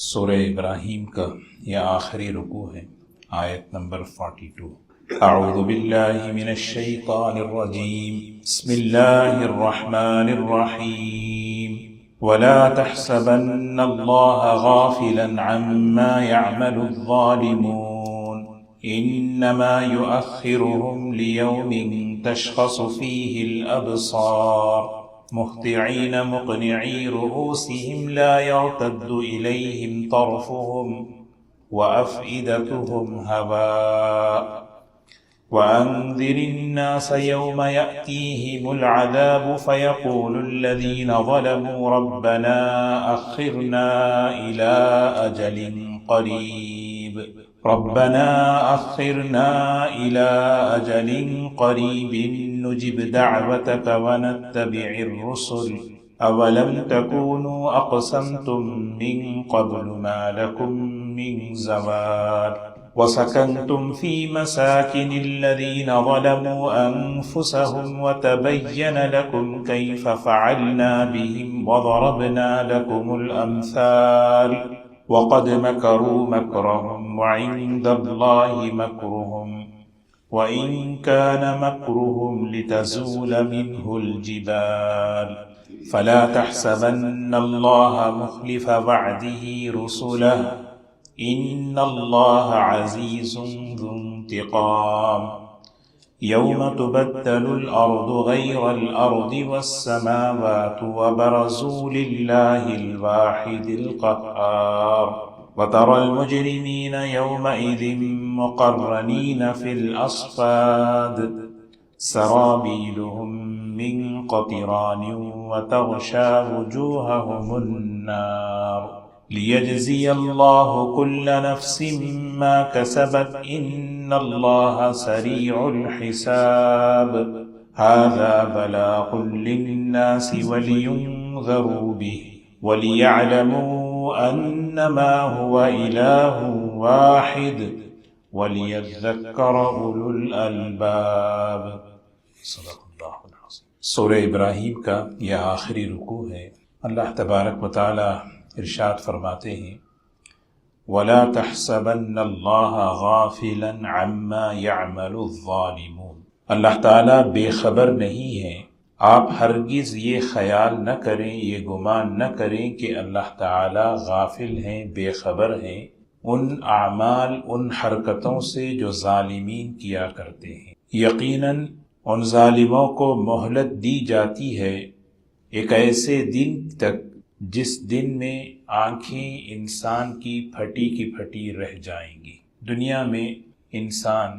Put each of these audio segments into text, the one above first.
سورہ ابراہیم کا یہ آخری رکوع ہے، آیت نمبر 42۔ اعوذ باللہ من الشیطان الرجیم، بسم اللہ الرحمن الرحیم۔ ولا تحسبن اللہ غافلا عما يعمل الظالمون انما يؤخرهم ليوم تشخص فيه الابصار مهطعين مقنعي رؤوسهم لا يرتد إليهم طرفهم وأفئدتهم هواء وأنذر الناس يوم يأتيهم العذاب فيقول الذين ظلموا ربنا أخرنا إلى أجل قريب نجب دعوتك ونتبع الرسل أولم تكونوا أقسمتم من قبل ما لكم من زوال وسكنتم في مساكن الذين ظلموا أنفسهم وتبين لكم كيف فعلنا بهم وضربنا لكم الأمثال وقد مكروا مكرهم وعند الله مكرهم وإن كان مكرهم لتزول منه الجبال فلا تحسبن الله مخلف وعده رسله إن الله عزيز ذو انتقام يوم تبدل الأرض غير الأرض والسماوات وبرزوا لله الواحد القهار وترى المجرمين يومئذ مقرنين في الأصفاد سرابيلهم من قطران وتغشى وجوههم النار ليجزي الله كل نفس ما كسبت إن الله سريع الحساب هذا بلاغ للناس ولينذروا به وليعلموا أنما هو إله واحد وَلِيَذَّكَّرَ أُولُو الْأَلْبَابِ۔ صدق اللہ العظیم۔ سورہ ابراہیم کا یہ آخری رکوع ہے۔ اللہ تبارک و تعالی ارشاد فرماتے ہیں وَلَا تَحْسَبَنَّ اللَّهَ غَافِلًا عَمَّا يَعْمَلُ الظَّالِمُونَ، اللہ تعالیٰ بے خبر نہیں ہے۔ آپ ہرگز یہ خیال نہ کریں، یہ گمان نہ کریں کہ اللہ تعالیٰ غافل ہیں، بے خبر ہیں ان اعمال، ان حرکتوں سے جو ظالمین کیا کرتے ہیں۔ یقیناً ان ظالموں کو مہلت دی جاتی ہے ایک ایسے دن تک جس دن میں آنکھیں انسان کی پھٹی رہ جائیں گی۔ دنیا میں انسان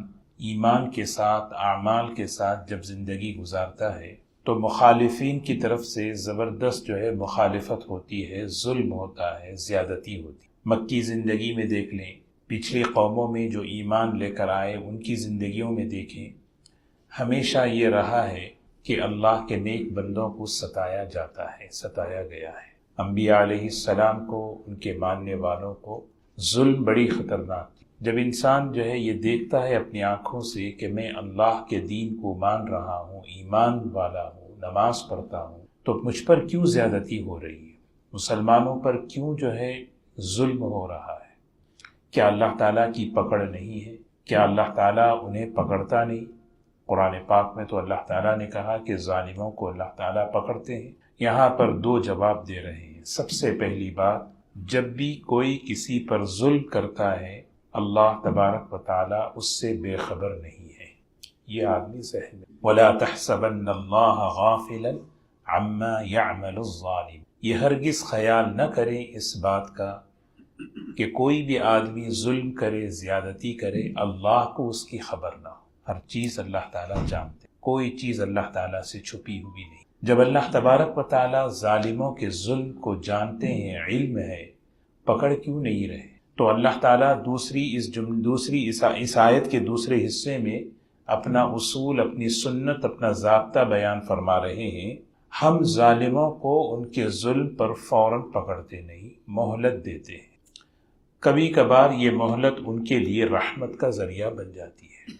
ایمان کے ساتھ، اعمال کے ساتھ جب زندگی گزارتا ہے تو مخالفین کی طرف سے زبردست مخالفت ہوتی ہے، ظلم ہوتا ہے، زیادتی ہوتی ہے۔ مکی زندگی میں دیکھ لیں، پچھلی قوموں میں جو ایمان لے کر آئے ان کی زندگیوں میں دیکھیں، ہمیشہ یہ رہا ہے کہ اللہ کے نیک بندوں کو ستایا جاتا ہے، ستایا گیا ہے۔ انبیاء علیہ السلام کو، ان کے ماننے والوں کو ظلم بڑی خطرناک تھی۔ جب انسان یہ دیکھتا ہے اپنی آنکھوں سے کہ میں اللہ کے دین کو مان رہا ہوں، ایمان والا ہوں، نماز پڑھتا ہوں، تو مجھ پر کیوں زیادتی ہو رہی ہے، مسلمانوں پر کیوں ظلم ہو رہا ہے؟ کیا اللہ تعالیٰ کی پکڑ نہیں ہے؟ کیا اللہ تعالیٰ انہیں پکڑتا نہیں؟ قرآن پاک میں تو اللہ تعالیٰ نے کہا کہ ظالموں کو اللہ تعالیٰ پکڑتے ہیں۔ یہاں پر دو جواب دے رہے ہیں۔ سب سے پہلی بات، جب بھی کوئی کسی پر ظلم کرتا ہے اللہ تبارک و تعالیٰ اس سے بے خبر نہیں ہے، یہ آدمی ذہن میں۔ وَلَا تَحْسَبَنَّ اللَّهَ غَافِلًا عَمَّا يَعْمَلُ الظَّالِمُ، یہ ہرگز خیال نہ کریں اس بات کا کہ کوئی بھی آدمی ظلم کرے، زیادتی کرے، اللہ کو اس کی خبر نہ ہو۔ ہر چیز اللہ تعالیٰ جانتے، کوئی چیز اللہ تعالیٰ سے چھپی ہوئی نہیں۔ جب اللہ تبارک و تعالیٰ ظالموں کے ظلم کو جانتے ہیں، علم ہے، پکڑ کیوں نہیں رہے؟ تو اللہ تعالیٰ دوسری اس آیت کے دوسرے حصے میں اپنا اصول، اپنی سنت، اپنا ضابطہ بیان فرما رہے ہیں۔ ہم ظالموں کو ان کے ظلم پر فوراً پکڑتے نہیں، مہلت دیتے ہیں۔ کبھی کبھار یہ مہلت ان کے لیے رحمت کا ذریعہ بن جاتی ہے۔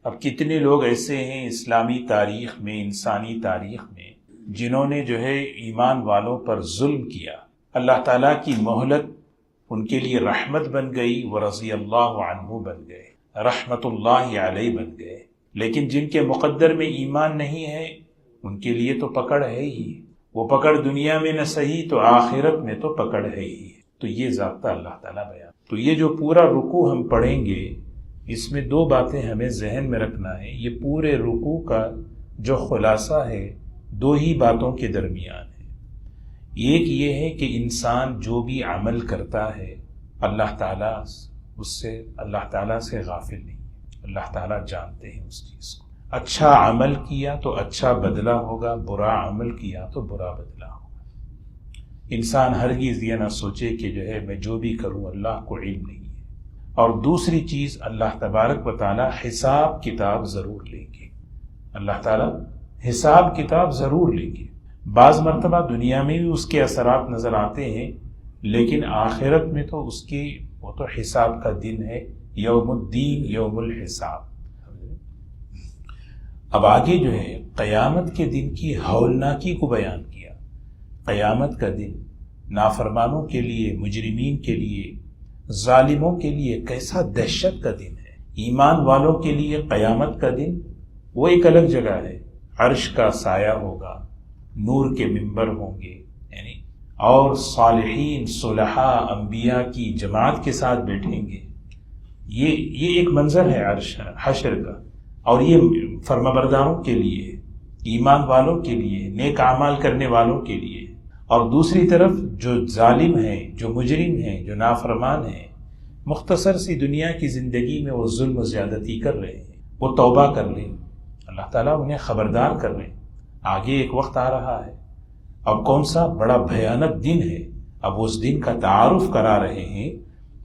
اب کتنے لوگ ایسے ہیں اسلامی تاریخ میں، انسانی تاریخ میں، جنہوں نے ایمان والوں پر ظلم کیا، اللہ تعالیٰ کی مہلت ان کے لیے رحمت بن گئی، وہ رضی اللہ عنہ بن گئے، رحمت اللہ علیہ بن گئے۔ لیکن جن کے مقدر میں ایمان نہیں ہے ان کے لیے تو پکڑ ہے ہی، وہ پکڑ دنیا میں نہ صحیح تو آخرت میں تو پکڑ ہے ہی۔ تو یہ ضابطہ اللہ تعالیٰ بیان۔ تو یہ جو پورا رکوع ہم پڑھیں گے اس میں دو باتیں ہمیں ذہن میں رکھنا ہے۔ یہ پورے رکوع کا جو خلاصہ ہے دو ہی باتوں کے درمیان ہے۔ ایک یہ ہے کہ انسان جو بھی عمل کرتا ہے اللہ تعالیٰ سے غافل نہیں، اللہ تعالیٰ جانتے ہیں اس چیز کو۔ اچھا عمل کیا تو اچھا بدلہ ہوگا، برا عمل کیا تو برا بدلہ ہوگا۔ انسان ہرگز یہ نہ سوچے کہ جو ہے میں جو بھی کروں اللہ کو علم نہیں ہے۔ اور دوسری چیز، اللہ تبارک و تعالیٰ حساب کتاب ضرور لیں گے، اللہ تعالیٰ حساب کتاب ضرور لیں گے۔ بعض مرتبہ دنیا میں بھی اس کے اثرات نظر آتے ہیں، لیکن آخرت میں تو وہ تو حساب کا دن ہے، یوم الدین، یوم الحساب۔ اب آگے جو ہے قیامت کے دن کی ہولناکی کو بیان کیا۔ قیامت کا دن نافرمانوں کے لیے، مجرمین کے لیے، ظالموں کے لیے کیسا دہشت کا دن ہے۔ ایمان والوں کے لیے قیامت کا دن وہ ایک الگ جگہ ہے، عرش کا سایہ ہوگا، نور کے ممبر ہوں گے، یعنی اور صالحین، صلحاء، انبیاء کی جماعت کے ساتھ بیٹھیں گے۔ یہ ایک منظر ہے عرش حشر کا، اور یہ فرمانبرداروں کے لیے، ایمان والوں کے لیے، نیک اعمال کرنے والوں کے لیے۔ اور دوسری طرف جو ظالم ہیں، جو مجرم ہیں، جو نافرمان ہیں، مختصر سی دنیا کی زندگی میں وہ ظلم و زیادتی کر رہے ہیں، وہ توبہ کر لیں، اللہ تعالیٰ انہیں خبردار کر رہے ہیں۔ آگے ایک وقت آ رہا ہے، اب کون سا بڑا بھیانک دن ہے، اب اس دن کا تعارف کرا رہے ہیں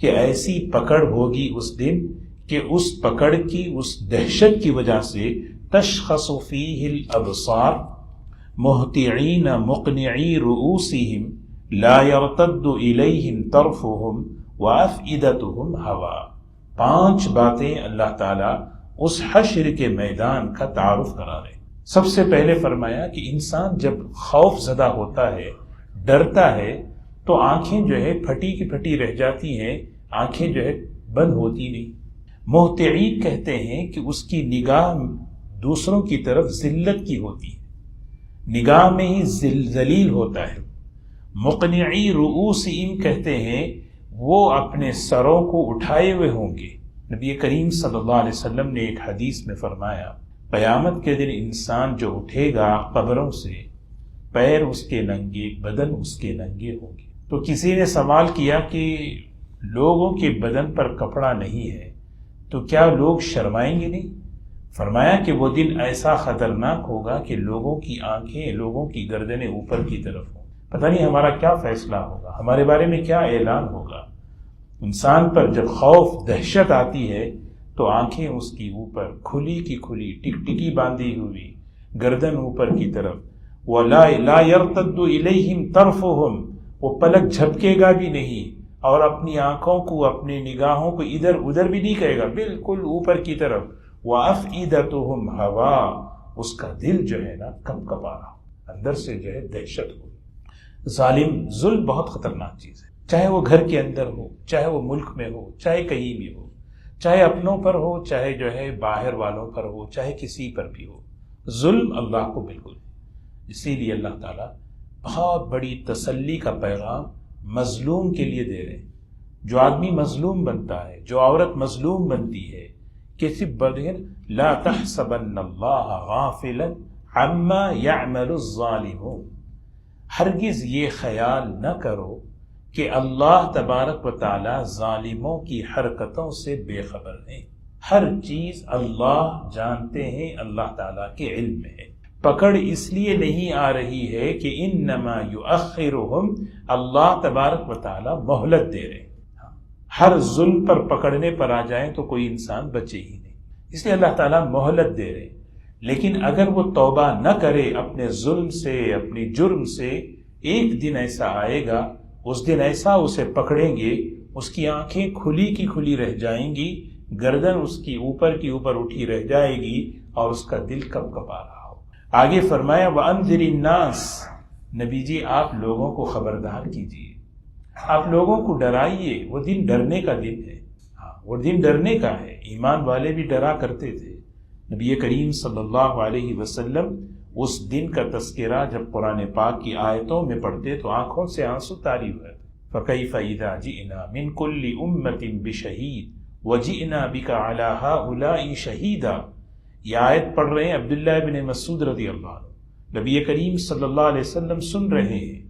کہ ایسی پکڑ ہوگی اس دن کہ اس پکڑ کی، اس دہشت کی وجہ سے تشخص فیہ الابصار مہطعین مقنعی رؤوسہم لا یرتد الیہم طرفہم وافئدتہم ہوا۔ 5 باتیں اللہ تعالیٰ اس حشر کے میدان کا تعارف کرا رہے ہیں۔ سب سے پہلے فرمایا کہ انسان جب خوف زدہ ہوتا ہے، ڈرتا ہے، تو آنکھیں جو ہے پھٹی کی پھٹی رہ جاتی ہیں، آنکھیں جو ہے بند ہوتی نہیں۔ محتعین کہتے ہیں کہ اس کی نگاہ دوسروں کی طرف ذلت کی ہوتی ہے، نگاہ میں ہی ذلیل ہوتا ہے۔ مقنعی رؤوسہم کہتے ہیں وہ اپنے سروں کو اٹھائے ہوئے ہوں گے۔ نبی کریم صلی اللہ علیہ وسلم نے ایک حدیث میں فرمایا قیامت کے دن انسان جو اٹھے گا قبروں سے، پیر اس کے ننگے، بدن اس کے ننگے ہوں گے۔ تو کسی نے سوال کیا کہ لوگوں کے بدن پر کپڑا نہیں ہے تو کیا لوگ شرمائیں گے نہیں؟ فرمایا کہ وہ دن ایسا خطرناک ہوگا کہ لوگوں کی آنکھیں، لوگوں کی گردنیں اوپر کی طرف ہوں۔ پتہ نہیں ہمارا کیا فیصلہ ہوگا، ہمارے بارے میں کیا اعلان ہوگا۔ انسان پر جب خوف، دہشت آتی ہے تو آنکھیں اس کی اوپر کھلی کی کھلی، ٹکٹکی باندھی ہوئی، گردن اوپر کی طرف۔ وَلَا يَرْتَدُّ إِلَيْهِمْ طَرْفُهُمْ، وہ پلک جھپکے گا بھی نہیں، اور اپنی آنکھوں کو، اپنی نگاہوں کو ادھر ادھر بھی نہیں کرے گا، بالکل اوپر کی طرف۔ وَأَفْئِدَتُهُمْ هَوَا، اس کا دل جو ہے نا کپ کپا رہا، اندر سے جو ہے دہشت ہو۔ ظلم بہت خطرناک چیز ہے، چاہے وہ گھر کے اندر ہو، چاہے وہ ملک میں ہو، چاہے کہیں بھی ہو، چاہے اپنوں پر ہو، چاہے جو ہے باہر والوں پر ہو، چاہے کسی پر بھی ہو۔ ظلم اللہ کو بالکل ہے۔ اسی لیے اللہ تعالیٰ بہت بڑی تسلی کا پیغام مظلوم کے لیے دے رہے ہیں۔ جو آدمی مظلوم بنتا ہے، جو عورت مظلوم بنتی ہے، کسی بغیر لا تحسبن اللہ غافلا عما يعمل الظالمون، ہرگز یہ خیال نہ کرو کہ اللہ تبارک و تعالی ظالموں کی حرکتوں سے بے خبر ہیں۔ ہر چیز اللہ جانتے ہیں، اللہ تعالیٰ کے علم میں ہے۔ پکڑ اس لیے نہیں آ رہی ہے کہ انما یؤخرہم، اللہ تبارک و تعالیٰ مہلت دے رہے ہیں۔ ہر ظلم پر پکڑنے پر آ جائیں تو کوئی انسان بچے ہی نہیں، اس لیے اللہ تعالیٰ مہلت دے رہے ہیں۔ لیکن اگر وہ توبہ نہ کرے اپنے ظلم سے، اپنی جرم سے، ایک دن ایسا آئے گا، اس دن ایسا اسے پکڑیں گے، اس کی آنکھیں کھلی کی کھلی رہ جائیں گی، گردن اس کی اوپر اٹھی رہ جائے گی، اور اس کا دل کپ کپا رہا ہو۔ آگے فرمایا وَأَنذِرِ النَّاسَ، نبی جی آپ لوگوں کو خبردار کیجیے۔ آپ لوگوں کو ڈرائیے، وہ دن ڈرنے کا دن ہے، ہاں وہ دن ڈرنے کا ہے۔ ایمان والے بھی ڈرا کرتے تھے۔ نبی کریم صلی اللہ علیہ وسلم اس دن کا تذکرہ جب قرآن پاک کی آیتوں میں پڑھتے تو آنکھوں سے آنسو طاری ہوئے۔ فَكَيْفَ إِذَا جِئْنَا مِنْ كُلِّ أُمَّةٍ بِشَهِيدٍ وَجِئْنَا بِكَ عَلَى هَؤُلَاءِ شَهِيدًا۔ یہ آیت پڑھ رہے ہیں عبداللہ بن مسعود رضی اللہ عنہ، نبی کریم صلی اللہ علیہ وسلم سن رہے ہیں۔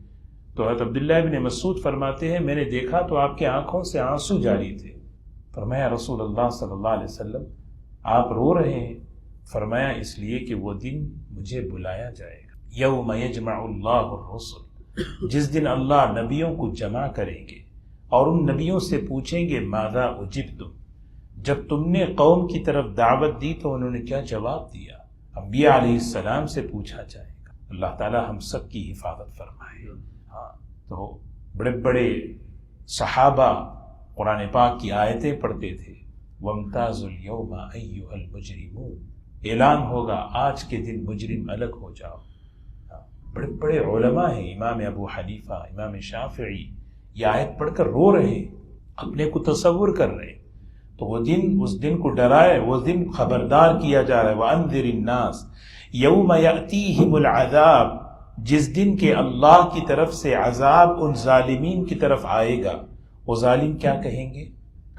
تو حضرت عبداللہ بن مسعود فرماتے ہیں میں نے دیکھا تو آپ کے آنکھوں سے آنسو جاری تھے۔ فرمایا رسول اللہ صلی اللہ علیہ وسلم آپ رو رہے ہیں؟ فرمایا اس لیے کہ وہ دن مجھے بلایا جائے گا، یوم یجمع اللہ الرسل، جس دن اللہ نبیوں کو جمع کریں گے اور ان نبیوں سے پوچھیں گے ماذا اجبتم، جب تم نے قوم کی طرف دعوت دی تو انہوں نے کیا جواب دیا۔ انبیاء علیہ السلام سے پوچھا جائے گا۔ اللہ تعالی ہم سب کی حفاظت فرمائے۔ ہاں تو بڑے بڑے صحابہ قرآن پاک کی آیتیں پڑھتے تھے۔ وَامْتَازُوا الْيَوْمَ أَيُّهَا الْمُجْرِمُونَ، اعلان ہوگا آج کے دن مجرم الگ ہو جاؤ۔ بڑے بڑے علماء ہیں، امام ابو حنیفہ، امام شافعی، یہ آیت پڑھ کر رو رہے ہیں، اپنے کو تصور کر رہے ہیں۔ تو وہ دن، اس دن کو ڈرائے، وہ دن خبردار کیا جا رہا ہے۔ وَأَنذِرِ النَّاسَ يَوْمَ يَأْتِيهِمُ الْعَذَابُ، جس دن کے اللہ کی طرف سے عذاب ان ظالمین کی طرف آئے گا۔ وہ ظالم کیا کہیں گے؟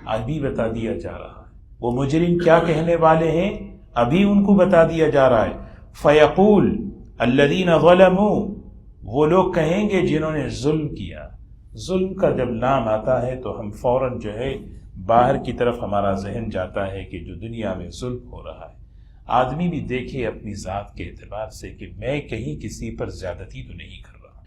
ابھی بتا دیا جا رہا ہے۔ وہ مجرم کیا کہنے والے ہیں؟ ابھی ان کو بتا دیا جا رہا ہے۔ فَيَقُولُ الَّذِينَ ظَلَمُوا، وہ لوگ کہیں گے جنہوں نے ظلم کیا۔ ظلم کا جب نام آتا ہے تو ہم فوراً جو ہے باہر کی طرف ہمارا ذہن جاتا ہے کہ جو دنیا میں ظلم ہو رہا ہے۔ آدمی بھی دیکھے اپنی ذات کے اعتبار سے کہ میں کہیں کسی پر زیادتی تو نہیں کر رہا۔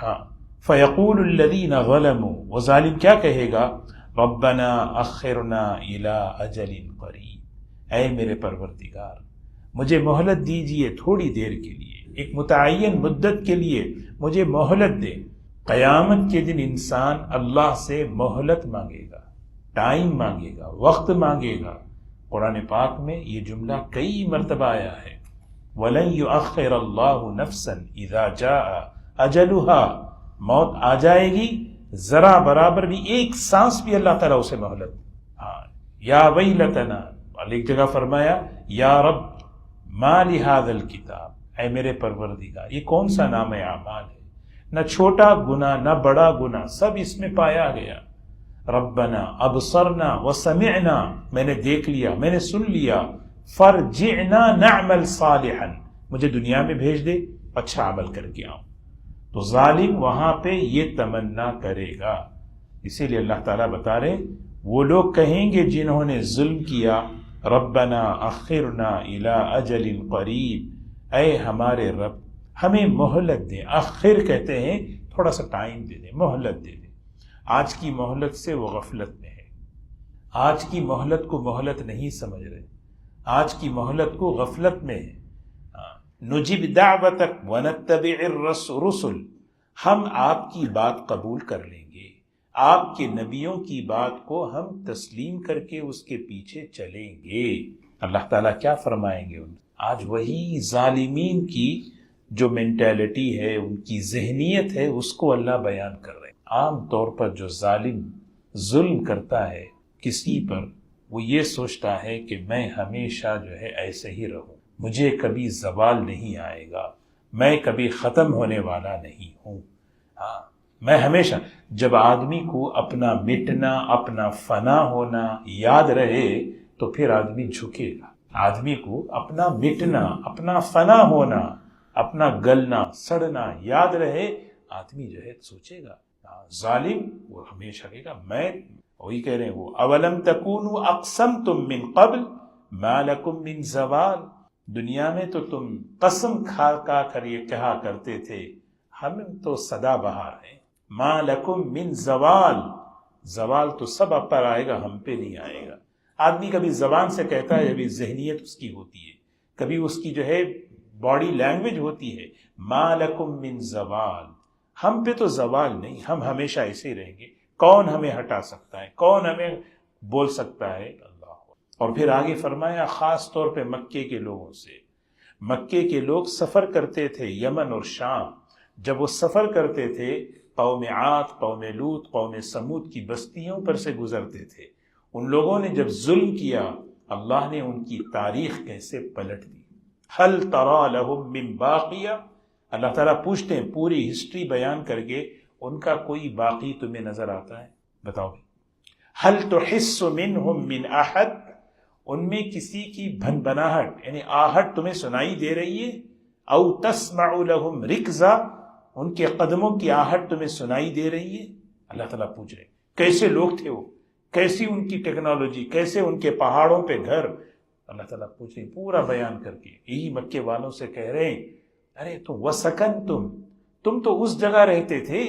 ہاں فَيَقُولُ الَّذِينَ ظَلَمُوا، وہ ظالم کیا کہے گا؟ رَبَّنَا أَخِّرْنَا إِلَىٰ أَجَلٍ قَرِيبٍ، اے میرے پروردگار مجھے مہلت دیجئے تھوڑی دیر کے لیے، ایک متعین مدت کے لیے مجھے مہلت دے۔ قیامت کے دن انسان اللہ سے مہلت مانگے گا، ٹائم مانگے گا، وقت مانگے گا۔ قرآن پاک میں یہ جملہ کئی مرتبہ آیا ہے، وَلَن يُؤَخِّرَ اللَّهُ نَفْسًا إِذَا جَاءَ أَجَلُهَا، موت آ جائے گی، ذرا برابر بھی ایک سانس بھی اللہ تعالیٰ اسے مہلت۔ ہاں یا ویلتنا، ایک جگہ فرمایا یا رب ما لہذا الکتاب، اے میرے پروردگار یہ کون سا نام اعمال ہے، نہ چھوٹا گناہ نہ بڑا گناہ سب اس میں پایا گیا۔ ربنا ابصرنا وسمعنا، میں نے دیکھ لیا، میں نے سن لیا، فرجعنا نعمل صالحا، مجھے دنیا میں بھیج دے، اچھا عمل کر کے آؤں۔ تو ظالم وہاں پہ یہ تمنا کرے گا۔ اسی لیے اللہ تعالیٰ بتا رہے وہ لوگ کہیں گے جنہوں نے ظلم کیا، ربنا اخرنا الی اجل قریب، اے ہمارے رب ہمیں مہلت دے۔ اخر کہتے ہیں تھوڑا سا ٹائم دے دے، مہلت دے دے۔ آج کی مہلت سے وہ غفلت میں ہے، آج کی مہلت کو مہلت نہیں سمجھ رہے، آج کی مہلت کو غفلت میں ہے۔ نجب دعوتک ونتبع الرسل، ہم آپ کی بات قبول کر لیں گے، آپ کے نبیوں کی بات کو ہم تسلیم کر کے اس کے پیچھے چلیں گے۔ اللہ تعالیٰ کیا فرمائیں گے؟ آج وہی ظالمین کی جو مینٹیلٹی ہے، ان کی ذہنیت ہے، اس کو اللہ بیان کر رہے ہیں۔ عام طور پر جو ظالم ظلم کرتا ہے کسی پر، وہ یہ سوچتا ہے کہ میں ہمیشہ جو ہے ایسے ہی رہوں، مجھے کبھی زوال نہیں آئے گا، میں کبھی ختم ہونے والا نہیں ہوں۔ ہاں میں ہمیشہ، جب آدمی کو اپنا مٹنا، اپنا فنا ہونا یاد رہے تو پھر آدمی جھکے گا۔ آدمی کو اپنا مٹنا، اپنا فنا ہونا، اپنا گلنا سڑنا یاد رہے، آدمی جو ہے سوچے گا۔ ظالم وہ ہمیشہ کہے گا میں، وہی کہہ رہے ہیں وہ اولم تکونوا اقسمتم من قبل ما لکم من زوال، دنیا میں تو تم قسم کھا کر یہ کہا کرتے تھے ہم تو سدا بہار ہیں، ما لکم من زوال، زوال تو سب اب پر آئے گا، ہم پہ نہیں آئے گا۔ آدمی کبھی زبان سے کہتا ہے، کبھی ذہنیت اس کی ہوتی ہے، کبھی اس کی جو ہے باڈی لینگویج ہوتی ہے، ما لکم من زوال، ہم پہ تو زوال نہیں، ہم ہمیشہ ایسے ہی رہیں گے، کون ہمیں ہٹا سکتا ہے، کون ہمیں بول سکتا ہے؟ اللہ۔ اور پھر آگے فرمایا خاص طور پہ مکے کے لوگوں سے، مکے کے لوگ سفر کرتے تھے یمن اور شام، جب وہ سفر کرتے تھے قوم عاد، قوم لوط، قوم سمود کی بستیوں پر سے گزرتے تھے. ان لوگوں نے جب ظلم کیا اللہ نے ان کی تاریخ کیسے پلٹ دی. هل ترى لهم من باقیہ، اللہ تعالیٰ پوچھتے ہیں پوری ہسٹری بیان کر کے ان کا کوئی باقی تمہیں نظر آتا ہے؟ بتاؤ. هل تحس منهم من احد، ان میں کسی کی بھنبناہٹ یعنی آہٹ تمہیں سنائی دے رہی ہے؟ او تسمع لهم رکزا، ان کے قدموں کی آہٹ تمہیں سنائی دے رہی ہے؟ اللہ تعالیٰ پوچھ رہے کیسے لوگ تھے وہ، کیسی ان کی ٹیکنالوجی، کیسے ان کے پہاڑوں پہ گھر. اللہ تعالیٰ پوچھ رہے پورا بیان کر کے. یہی مکے والوں سے کہہ رہے ہیں ارے تم وسکنتم، تم تو اس جگہ رہتے تھے،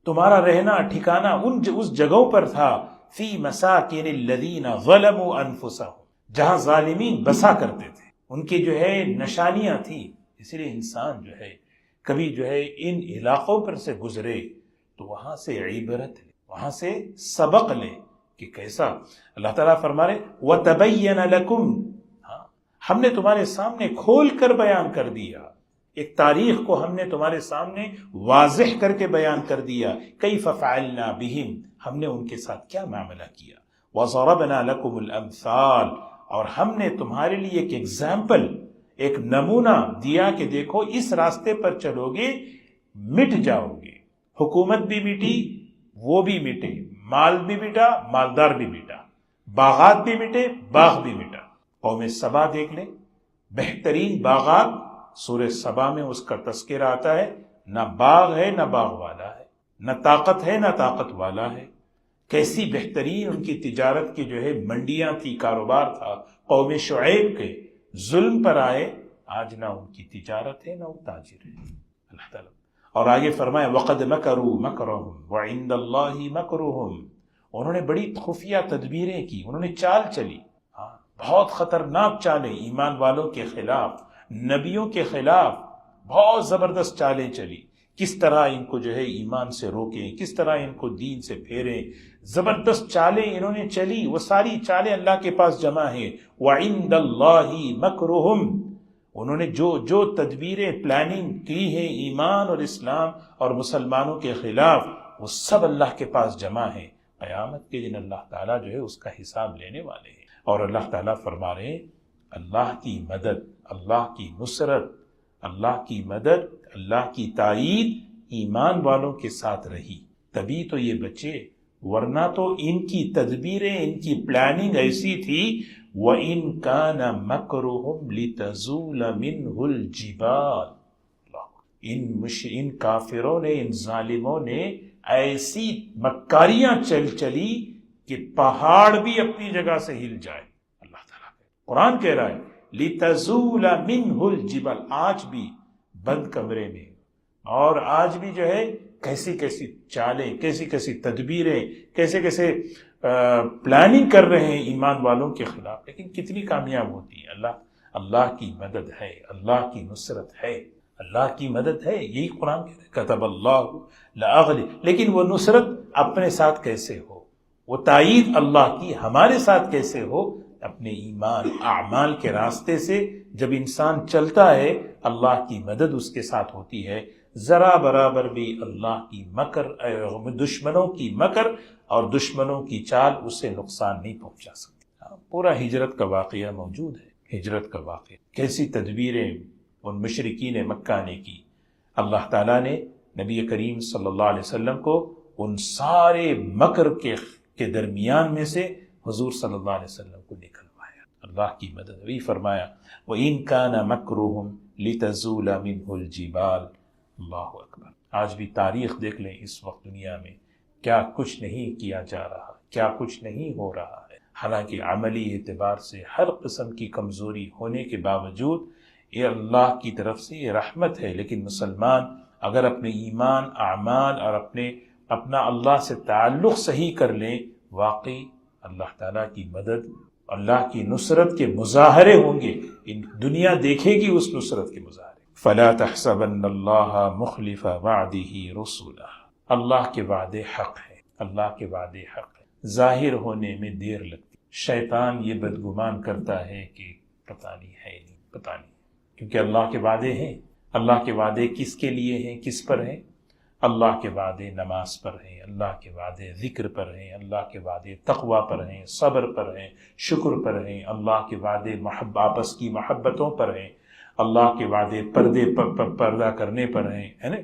تمہارا رہنا ٹھکانہ اس جگہوں پر تھا. فی مساکن الذین ظلموا انفسہم، جہاں ظالمین بسا کرتے تھے، ان کی جو ہے نشانیاں تھیں. اس لیے انسان جو ہے کبھی جو ہے ان علاقوں پر سے گزرے تو وہاں سے عبرت لے، وہاں سے سبق لے کہ کیسا. اللہ تعالیٰ فرما رہے وَتَبَيَّنَ لَكُمْ، ہم نے تمہارے سامنے کھول کر بیان کر دیا، ایک تاریخ کو ہم نے تمہارے سامنے واضح کر کے بیان کر دیا. کیف فعلنا بہم، ہم نے ان کے ساتھ کیا معاملہ کیا. وضربنا لکم الامثال، اور ہم نے تمہارے لیے ایک ایگزامپل، ایک نمونہ دیا کہ دیکھو اس راستے پر چلو گے مٹ جاؤ گے. حکومت بھی مٹی، وہ بھی مٹے، مال بھی مٹا، مالدار بھی مٹا، باغات بھی مٹے، باغ بھی مٹا. قوم سبا دیکھ لیں، بہترین باغات سورہ سبا میں اس کا تذکرہ آتا ہے. نہ باغ ہے نہ باغ والا ہے، نہ طاقت ہے نہ طاقت والا ہے. کیسی بہترین ان کی تجارت کی جو ہے منڈیاں تھی، کاروبار تھا. قوم شعیب کے ظلم پر آئے، آج نہ ان کی تجارت ہے نہ وہ تاجر ہے. اللہ تعالیٰ اور آگے فرمائے وَقَدْ مَكَرُوا مَكْرَهُمْ وَعِنْدَ اللَّهِ مَكْرُهُمْ، انہوں نے بڑی خفیہ تدبیریں کی، انہوں نے چال چلی، بہت خطرناک چالیں ایمان والوں کے خلاف، نبیوں کے خلاف بہت زبردست چالیں چلی. کس طرح ان کو جو ہے ایمان سے روکیں، کس طرح ان کو دین سے پھیریں. زبردست چالیں انہوں نے چلی، وہ ساری چالیں اللہ کے پاس جمع ہیں. وَعِنْدَ اللَّهِ مَكْرُهُمْ، انہوں نے جو تدبیریں پلاننگ کی ہیں ایمان اور اسلام اور مسلمانوں کے خلاف، وہ سب اللہ کے پاس جمع ہیں. قیامت کے دن اللہ تعالیٰ جو ہے اس کا حساب لینے والے ہیں. اور اللہ تعالیٰ فرما رہے ہیں اللہ کی مدد، اللہ کی نصرت، اللہ کی مدد، اللہ کی تائید ایمان والوں کے ساتھ رہی، تبھی تو یہ بچے. ورنہ تو ان کی تدبیریں، ان کی پلاننگ ایسی تھی وَإِن كَانَ مَكْرُهُمْ لِتَزُولَ مِنْهُ الْجِبَالُ، ان کافروں نے، ان ظالموں نے ایسی مکاریاں چلی کہ پہاڑ بھی اپنی جگہ سے ہل جائے. اللہ تعالیٰ قرآن کہہ رہا ہے لِتَزُولَ مِنْهُ الْجِبَالُ، آج بھی بند کمرے میں اور آج بھی جو ہے کیسی کیسی چالیں، کیسی کیسی تدبیریں، کیسے پلاننگ کر رہے ہیں ایمان والوں کے خلاف، لیکن کتنی کامیاب ہوتی ہے. اللہ کی مدد ہے، اللہ کی نصرت ہے، اللہ کی مدد ہے. یہی قرآن کہہ رہا ہے کتب اللہ لأغلب. لیکن وہ نصرت اپنے ساتھ کیسے ہو، وہ تائید اللہ کی ہمارے ساتھ کیسے ہو؟ اپنے ایمان اعمال کے راستے سے جب انسان چلتا ہے اللہ کی مدد اس کے ساتھ ہوتی ہے. ذرا برابر بھی اللہ کی مکر، دشمنوں کی مکر اور دشمنوں کی چال اسے نقصان نہیں پہنچا سکتی. پورا ہجرت کا واقعہ موجود ہے. ہجرت کا واقعہ، کیسی تدبیریں ان مشرکین مکہ نے کی. اللہ تعالیٰ نے نبی کریم صلی اللہ علیہ وسلم کو ان سارے مکر کے درمیان میں سے حضور صلی اللہ علیہ وسلم کو نکلوایا. اللہ کی مدد بھی فرمایا وَإِن كَانَ مَكْرُهُمْ لِتَزُولَ مِنْهُ الْجِبَالُ. اللہ اکبر. آج بھی تاریخ دیکھ لیں، اس وقت دنیا میں کیا کچھ نہیں کیا جا رہا، کیا کچھ نہیں ہو رہا ہے. حالانکہ عملی اعتبار سے ہر قسم کی کمزوری ہونے کے باوجود یہ اللہ کی طرف سے یہ رحمت ہے. لیکن مسلمان اگر اپنے ایمان، اعمال اور اپنا اللہ سے تعلق صحیح کر لیں، واقعی اللہ تعالیٰ کی مدد، اللہ کی نصرت کے مظاہرے ہوں گے. دنیا دیکھے گی اس نصرت کے مظاہرے. فَلَا تَحْسَبَنَّ اللَّهَ مُخْلِفَ وَعْدِهِ رُسُلَهُ. اللہ کے وعدے حق ہیں، اللہ کے وعدے حق ہیں. ظاہر ہونے میں دیر لگتی. شیطان یہ بدگمان کرتا ہے کہ پتہ نہیں ہے، نہیں پتہ نہیں، کیونکہ اللہ کے وعدے ہیں. اللہ کے وعدے کس کے لیے ہیں، کس پر ہیں؟ اللہ کے وعدے نماز پر ہیں، اللہ کے وعدے ذکر پر ہیں، اللہ کے وعدے تقوی پر ہیں، صبر پر ہیں، شکر پر ہیں، اللہ کے وعدے آپس کی محبتوں پر ہیں، اللہ کے وعدے پردہ کرنے پر ہیں، ہے نا؟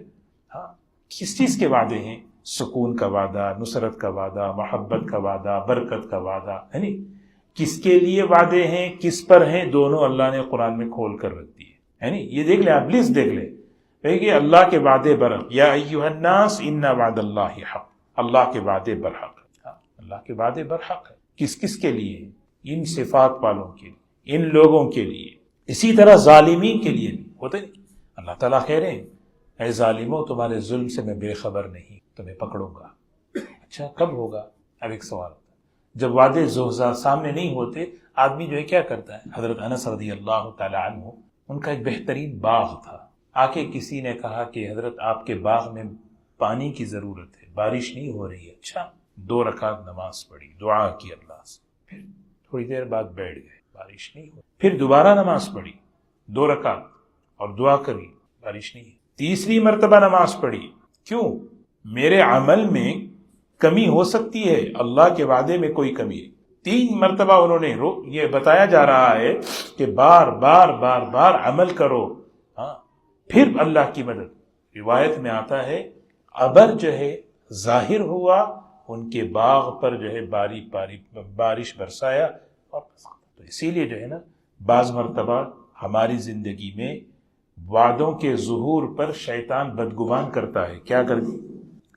ہاں، کس چیز کے وعدے ہیں؟ سکون کا وعدہ، نصرت کا وعدہ، محبت کا وعدہ، برکت کا وعدہ، ہے نا؟ کس کے لیے وعدے ہیں، کس پر ہیں، دونوں اللہ نے قرآن میں کھول کر رکھ دیے، ہے نا؟ یہ دیکھ لیں، آپ لسٹ دیکھ لیں کہ اللہ کے وعدے برحق، یا ایھا الناس ان وعد اللہ حق، اللہ کے وعدے برحق، اللہ کے وعدے برحق ہے۔ کس کس کے لیے؟ ان صفات والوں کے لیے، ان لوگوں کے لیے۔ اسی طرح ظالمین کے لیے نہیں ہوتے نہیں۔ اللہ تعالیٰ کہہ رہے ہیں اے ظالموں، تمہارے ظلم سے میں بے خبر نہیں، تمہیں پکڑوں گا۔ اچھا، کب ہوگا؟ اب ایک سوال ہوتا ہے، جب وعدے زوزہ سامنے نہیں ہوتے، آدمی جو ہے کیا کرتا ہے؟ حضرت انس رضی اللہ تعالی عنہ، ان کا ایک بہترین باغ تھا، آ کے کسی نے کہا کہ حضرت آپ کے باغ میں پانی کی ضرورت ہے، بارش نہیں ہو رہی ہے۔ اچھا، 2 رکعت نماز پڑھی، دعا کی اللہ سے، پھر تھوڑی دیر بعد بیٹھ گئے، بارش نہیں ہو، پھر دوبارہ نماز پڑھی 2 رکعت اور دعا کری، بارش نہیں ہے، تیسری مرتبہ نماز پڑھی، کیوں؟ میرے عمل میں کمی ہو سکتی ہے، اللہ کے وعدے میں کوئی کمی ہے۔ 3 مرتبہ انہوں نے یہ بتایا جا رہا ہے کہ بار بار بار بار عمل کرو، ہاں، پھر اللہ کی مدد۔ روایت میں آتا ہے ابر جو ہے ظاہر ہوا، ان کے باغ پر جو ہے بارش برسایا، اور تو اسی لیے جو ہے نا، بعض مرتبہ ہماری زندگی میں وعدوں کے ظہور پر شیطان بدگمان کرتا ہے، کیا کر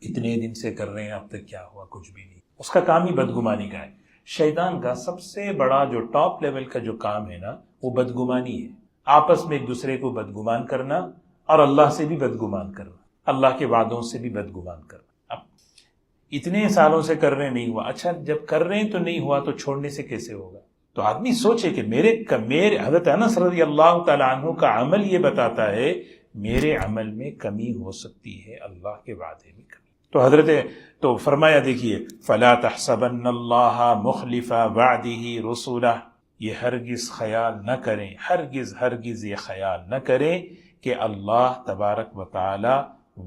اتنے دن سے کر رہے ہیں، اب تک کیا ہوا؟ کچھ بھی نہیں۔ اس کا کام ہی بدگمانی کا ہے۔ شیطان کا سب سے بڑا جو ٹاپ لیول کا جو کام ہے نا، وہ بدگمانی ہے، آپس میں ایک دوسرے کو بدگمان کرنا، اور اللہ سے بھی بدگمان کرنا، اللہ کے وعدوں سے بھی بدگمان کرنا۔ اب اتنے سالوں سے کر رہے نہیں ہوا، اچھا جب کر رہے ہیں تو نہیں ہوا، تو چھوڑنے سے کیسے ہوگا؟ تو آدمی سوچے کہ میرے حضرت انس رضی اللہ تعالیٰ عنہ کا عمل یہ بتاتا ہے میرے عمل میں کمی ہو سکتی ہے، اللہ کے وعدے میں کمی۔ تو فرمایا، دیکھیے، فلا تحسبن اللہ مخلف وعدہ رسولہ، یہ ہرگز خیال نہ کریں، ہرگز یہ خیال نہ کریں کہ اللہ تبارک و تعالی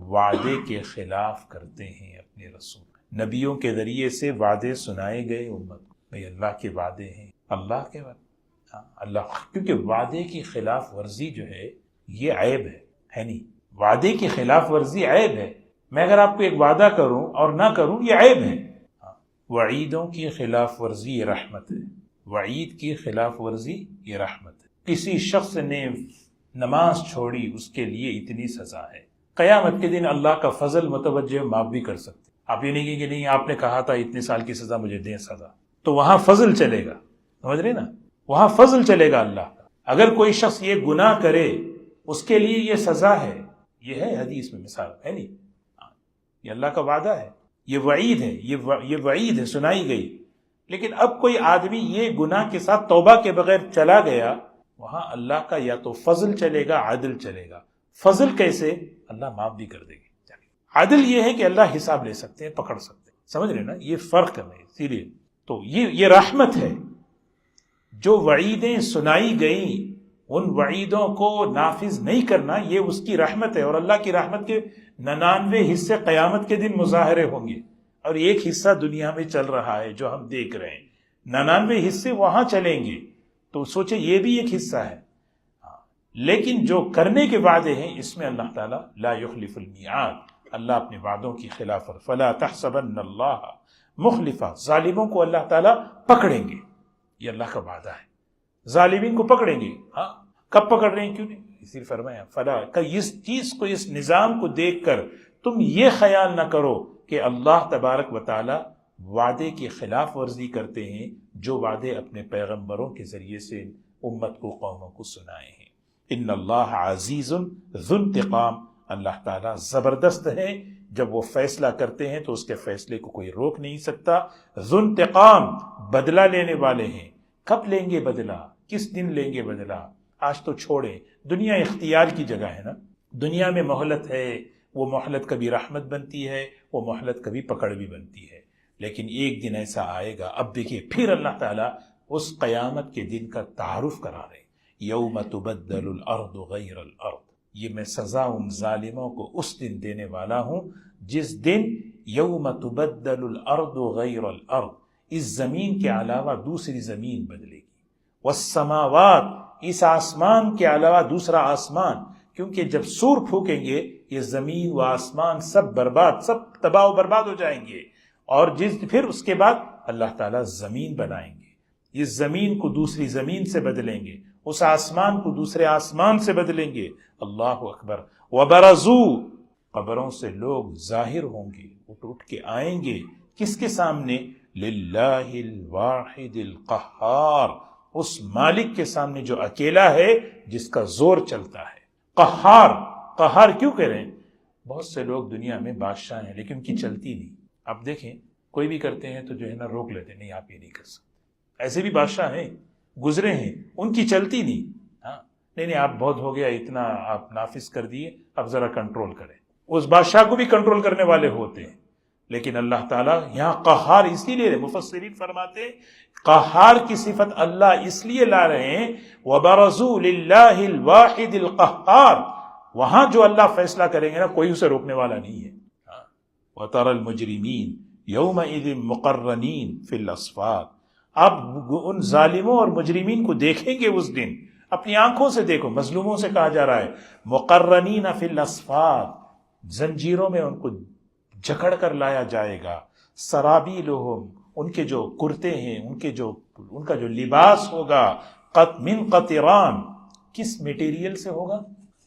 وعدے کے خلاف کرتے ہیں اپنے رسول۔ نبیوں کے ذریعے سے وعدے سنائے گئے امت کو، بھئی اللہ کے وعدے ہیں، اللہ کے وعدے، اللہ، کیونکہ وعدے کی خلاف ورزی جو ہے یہ عیب ہے نہیں؟ وعدے کی خلاف ورزی عیب ہے۔ میں اگر آپ کو ایک وعدہ کروں اور نہ کروں، یہ عیب ہے۔ وعیدوں کی خلاف ورزی یہ رحمت ہے، وعید کی خلاف ورزی یہ رحمت ہے۔ کسی شخص نے نماز چھوڑی، اس کے لیے اتنی سزا ہے، قیامت کے دن اللہ کا فضل متوجہ معاف بھی کر سکتے۔ آپ یہ نہیں کہیں کہ نہیں آپ نے کہا تھا اتنے سال کی سزا، مجھے دیں سزا، تو وہاں فضل چلے گا، سمجھ رہے نا؟ وہاں فضل چلے گا اللہ کا۔ اگر کوئی شخص یہ گناہ کرے، اس کے لیے یہ سزا ہے، یہ ہے حدیث میں مثال، ہے نہیں؟ یہ اللہ کا وعدہ ہے، یہ وعید ہے، یہ وعید ہے سنائی گئی۔ لیکن اب کوئی آدمی یہ گناہ کے ساتھ توبہ کے بغیر چلا گیا، وہاں اللہ کا یا تو فضل چلے گا، عدل چلے گا۔ فضل کیسے؟ اللہ معاف بھی کر دے گی۔ عدل یہ ہے کہ اللہ حساب لے سکتے ہیں، پکڑ سکتے ہیں، سمجھ رہے نا؟ یہ فرق ہے اسی لیے۔ تو یہ رحمت ہے۔ جو وعیدیں سنائی گئیں، ان وعیدوں کو نافذ نہیں کرنا، یہ اس کی رحمت ہے، اور اللہ کی رحمت کے 99 حصے قیامت کے دن مظاہرے ہوں گے، اور ایک حصہ دنیا میں چل رہا ہے جو ہم دیکھ رہے ہیں، 99 حصے وہاں چلیں گے۔ تو سوچے یہ بھی ایک حصہ ہے، لیکن جو کرنے کے وعدے ہیں اس میں اللہ تعالیٰ لا یخلف المیعاد، اللہ اپنے وعدوں کی خلاف، فلا تحسبن اللہ مخلفہ، ظالموں کو اللہ تعالیٰ پکڑیں گے، یہ اللہ کا وعدہ ہے، ظالمین کو پکڑیں گے۔ ہاں، کب پکڑ رہے ہیں، کیوں نہیں؟ اسی فرمایا فلا، کہ اس چیز کو، اس نظام کو دیکھ کر تم یہ خیال نہ کرو کہ اللہ تبارک و تعالی وعدے کی خلاف ورزی کرتے ہیں، جو وعدے اپنے پیغمبروں کے ذریعے سے امت کو، قوموں کو سنائے ہیں۔ ان اللہ عزیز ذو انتقام، اللہ تعالیٰ زبردست ہے، جب وہ فیصلہ کرتے ہیں تو اس کے فیصلے کو کوئی روک نہیں سکتا۔ ذو انتقام، بدلہ لینے والے ہیں۔ کب لیں گے بدلہ؟ کس دن لیں گے بدلہ؟ آج تو چھوڑیں، دنیا اختیار کی جگہ ہے نا، دنیا میں مہلت ہے، وہ مہلت کبھی رحمت بنتی ہے، وہ مہلت کبھی پکڑ بھی بنتی ہے، لیکن ایک دن ایسا آئے گا۔ اب دیکھیے پھر اللہ تعالیٰ اس قیامت کے دن کا تعارف کرا رہے، یوم تبدل الارض غیر الارض، یہ میں سزا ان ظالموں کو اس دن دینے والا ہوں جس دن یوم تبدل الارض غیر الارض، اس زمین کے علاوہ دوسری زمین بدلے گی، والسماوات، اس آسمان کے علاوہ دوسرا آسمان، کیونکہ جب سور پھونکیں گے یہ زمین و آسمان سب برباد، سب تباہ و برباد ہو جائیں گے، اور پھر اس کے بعد اللہ تعالیٰ زمین بنائیں گے، اس زمین کو دوسری زمین سے بدلیں گے، اس آسمان کو دوسرے آسمان سے بدلیں گے۔ اللہ اکبر۔ وبرزوا، قبروں سے لوگ ظاہر ہوں گے، اٹھ کے آئیں گے، کس کے سامنے؟ للہ الواحد القہار، اس مالک کے سامنے جو اکیلا ہے، جس کا زور چلتا ہے۔ قہار، قہار کیوں کہہ رہے ہیں؟ بہت سے لوگ دنیا میں بادشاہ ہیں لیکن ان کی چلتی نہیں۔ آپ دیکھیں کوئی بھی کرتے ہیں تو جو ہے نا روک لیتے ہیں، نہیں آپ یہ نہیں کر سکتے۔ ایسے بھی بادشاہ ہیں گزرے ہیں، ان کی چلتی نہیں، ہاں نہیں آپ بہت ہو گیا، اتنا آپ نافذ کر دیے، اب ذرا کنٹرول کریں۔ اس بادشاہ کو بھی کنٹرول کرنے والے ہوتے ہیں، لیکن اللہ تعالیٰ یہاں قہار اس لیے مفسرین فرماتے ہیں قہار کی صفت اللہ اس لیے لا رہے ہیں وَبَرَزُوا لِلَّهِ الْوَاحِدِ الْقَهَّارِ، وہاں جو اللہ فیصلہ کریں گے نا کوئی اسے روکنے والا نہیں ہے۔ وَتَرَى الْمُجْرِمِينَ يَوْمَئِذٍ مُقَرَّنِينَ فِي الْأَصْفَادِ، اب ان ظالموں اور مجرمین کو دیکھیں گے اس دن، اپنی آنکھوں سے دیکھو، مظلوموں سے کہا جا رہا ہے مقرنین فی الاسفاد، زنجیروں میں ان کو جکڑ کر لایا جائے گا، سرابیلہم، ان کے جو کرتے ہیں، ان کا جو لباس ہوگا، من قطران، کس میٹیریل سے ہوگا؟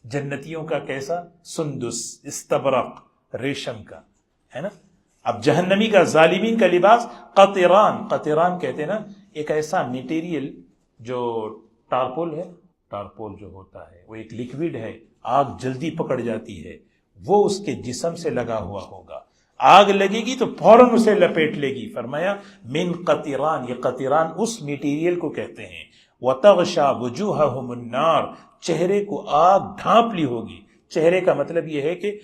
جنتیوں کا کیسا؟ سندس، استبرق، ریشم کا، ہے نا۔ اب جہنمی کا، ظالمین کا لباس قطران، قطران کہتے ہیں نا ایک ایسا میٹیریل جو ٹارپول ہے، ٹارپول جو ہوتا ہے وہ ایک لیکوڈ ہے، آگ جلدی پکڑ جاتی ہے، وہ اس کے جسم سے لگا ہوا ہوگا، آگ لگے گی تو فوراً اسے لپیٹ لے گی۔ فرمایا من قطران، یہ قطران اس میٹیریل کو کہتے ہیں۔ وَتَغْشَى وُجُوهَهُمُ النَّارِ، چہرے کو آگ ڈھانپ لی ہوگی۔ چہرے کا مطلب یہ ہے کہ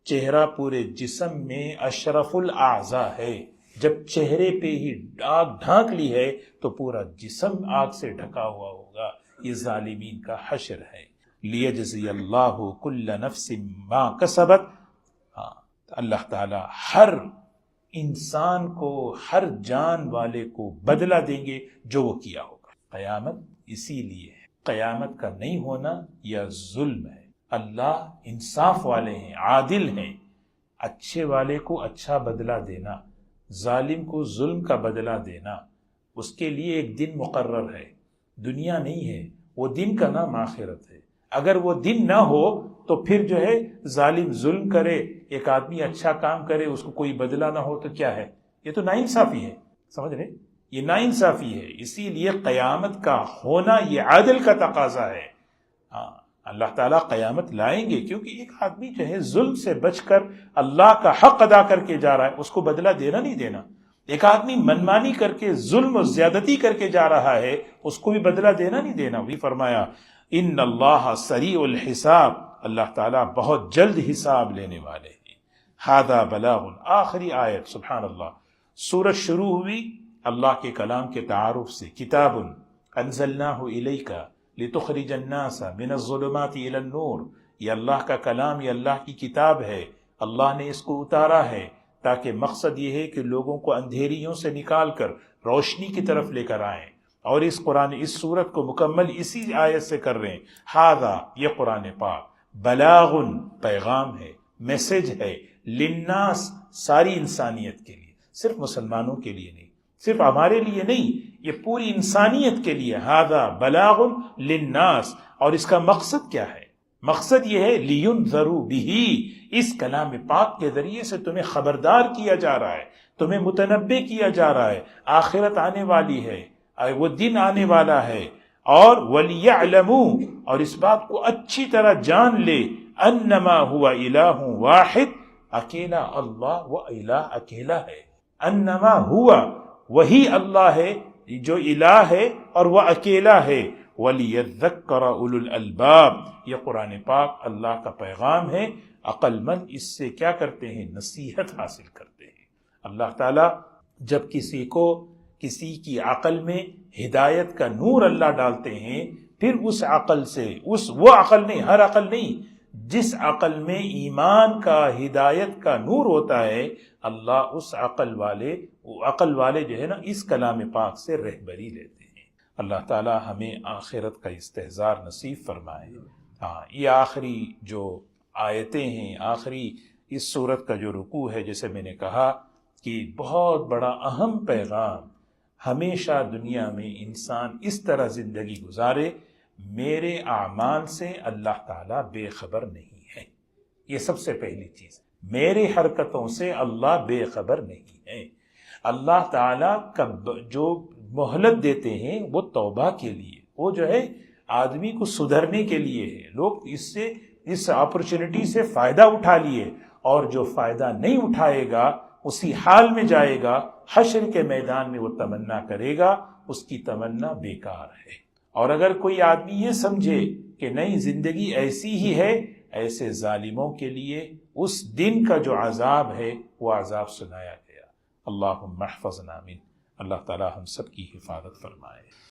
چہرہ پورے جسم میں اشرف الاعضاء ہے، جب چہرے پہ ہی آگ ڈھانک لی ہے تو پورا جسم آگ سے ڈھکا ہوا ہوگا۔ یہ ظالمین کا حشر ہے۔ لیجزی اللہ کل نفس ما کسبت، اللہ تعالی ہر انسان کو، ہر جان والے کو بدلہ دیں گے جو وہ کیا ہوگا۔ قیامت اسی لیے ہے، قیامت کا نہیں ہونا یہ ظلم ہے۔ اللہ انصاف والے ہیں، عادل ہیں، اچھے والے کو اچھا بدلہ دینا، ظالم کو ظلم کا بدلہ دینا، اس کے لیے ایک دن مقرر ہے، دنیا نہیں ہے، وہ دن کا نام آخرت ہے۔ اگر وہ دن نہ ہو تو پھر جو ہے ظالم ظلم کرے، ایک آدمی اچھا کام کرے، اس کو کوئی بدلہ نہ ہو تو کیا ہے؟ یہ تو ناانصافی ہے، سمجھ رہے؟ یہ ناانصافی ہے۔ اسی لیے قیامت کا ہونا یہ عدل کا تقاضا ہے۔ اللہ تعالیٰ قیامت لائیں گے، کیونکہ ایک آدمی جو ہے ظلم سے بچ کر اللہ کا حق ادا کر کے جا رہا ہے، اس کو بدلہ دینا نہیں دینا۔ ایک آدمی منمانی کر کے ظلم و زیادتی کر کے جا رہا ہے، اس کو بھی بدلہ دینا نہیں دینا۔ بھی فرمایا ان اللہ سریع الحساب، اللہ تعالیٰ بہت جلد حساب لینے والے ہیں۔ ھذا بلاغ، آخری آیت، سبحان اللہ۔ سورت شروع ہوئی اللہ کے کلام کے تعارف سے، کتاب انزلناہ الیک لتخرج الناس من الظلمات الى النور، یہ اللہ کا کلام، یہ اللہ کی کتاب ہے، اللہ نے اس کو اتارا ہے تاکہ مقصد یہ ہے کہ لوگوں کو اندھیریوں سے نکال کر روشنی کی طرف لے کر آئیں، اور اس قرآن، اس سورت کو مکمل اسی آیت سے کر رہے ہیں۔ ھذا، یہ قرآن پاک، بلاغ، پیغام ہے، میسج ہے، للناس، ساری انسانیت کے لیے، صرف مسلمانوں کے لیے نہیں، صرف ہمارے لیے نہیں، یہ پوری انسانیت کے لیے۔ ھذا بلاغ للناس، اور اس کا مقصد کیا ہے؟ مقصد یہ ہے لینذروا بہ، اس کلام پاک کے ذریعے سے تمہیں خبردار کیا جا رہا ہے، تمہیں متنبع کیا جا رہا ہے، آخرت آنے والی ہے، وہ دن آنے والا ہے، اور وَلِيَعْلَمُوا، اور اس بات کو اچھی طرح جان لے، انما ہوا الہ واحد، اکیلا اللہ، وہ الہ اکیلا ہے، انما ہوا، وہی اللہ ہے جو الہ ہے اور وہ اکیلا ہے، وَلِيَذَّكَّرَ أُولُو الْأَلْبَابِ، یہ قرآن پاک اللہ کا پیغام ہے، عقل مند اس سے کیا کرتے ہیں؟ نصیحت حاصل کرتے ہیں۔ اللہ تعالیٰ جب کسی کی عقل میں ہدایت کا نور اللہ ڈالتے ہیں، پھر اس عقل سے، وہ عقل نہیں، ہر عقل نہیں، جس عقل میں ایمان کا، ہدایت کا نور ہوتا ہے، اللہ اس عقل والے جو ہے نا اس کلام پاک سے رہبری لیتے ہیں۔ اللہ تعالی ہمیں آخرت کا استحضار نصیب فرمائے۔ یہ آخری جو آیتیں ہیں، آخری اس سورت کا جو رکوع ہے، جیسے میں نے کہا کہ بہت بڑا اہم پیغام، ہمیشہ دنیا میں انسان اس طرح زندگی گزارے، میرے اعمال سے اللہ تعالیٰ بے خبر نہیں ہے۔ یہ سب سے پہلی چیز، میرے حرکتوں سے اللہ بے خبر نہیں ہے۔ اللہ تعالیٰ جو مہلت دیتے ہیں وہ توبہ کے لیے، وہ جو ہے آدمی کو سدھرنے کے لیے ہے۔ لوگ اس اپرچونٹی سے فائدہ اٹھا لیے، اور جو فائدہ نہیں اٹھائے گا اسی حال میں جائے گا، حشر کے میدان میں وہ تمنا کرے گا، اس کی تمنا بیکار ہے۔ اور اگر کوئی آدمی یہ سمجھے کہ نہیں زندگی ایسی ہی ہے، ایسے ظالموں کے لیے اس دن کا جو عذاب ہے وہ عذاب سنایا گیا۔ اللہم احفظنا من، اللہ تعالی ہم سب کی حفاظت فرمائے۔